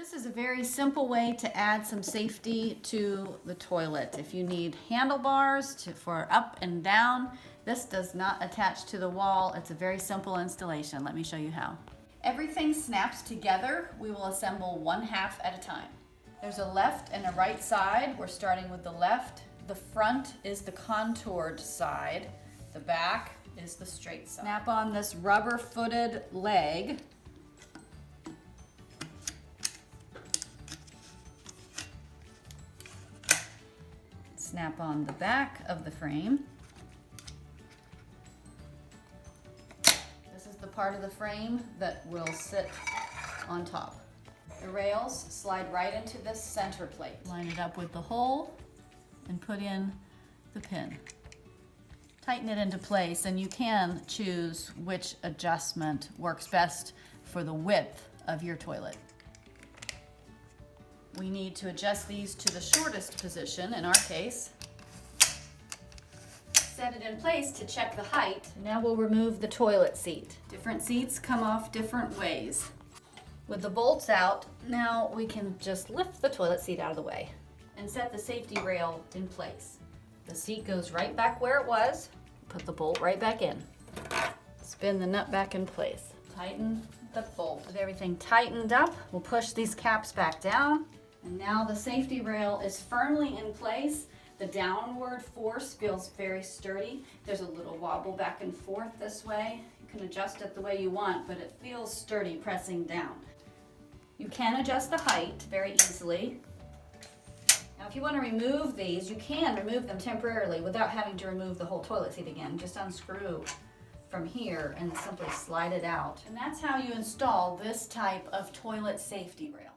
This is a very simple way to add some safety to the toilet. If you need handlebars for up and down, this does not attach to the wall. It's a very simple installation. Let me show you how. Everything snaps together. We will assemble one half at a time. There's a left and a right side. We're starting with the left. The front is the contoured side. The back is the straight side. Snap on this rubber-footed leg. Snap on the back of the frame. This is the part of the frame that will sit on top. The rails slide right into this center plate. Line it up with the hole and put in the pin. Tighten it into place, and you can choose which adjustment works best for the width of your toilet. We need to adjust these to the shortest position, in our case. Set it in place to check the height. Now we'll remove the toilet seat. Different seats come off different ways. With the bolts out, now we can just lift the toilet seat out of the way and set the safety rail in place. The seat goes right back where it was. Put the bolt right back in. Spin the nut back in place. Tighten the bolt. With everything tightened up, we'll push these caps back down. And now the safety rail is firmly in place. The downward force feels very sturdy. There's a little wobble back and forth this way. You can adjust it the way you want, but it feels sturdy pressing down. You can adjust the height very easily. Now if you want to remove these, you can remove them temporarily without having to remove the whole toilet seat again. Just unscrew from here and simply slide it out. And that's how you install this type of toilet safety rail.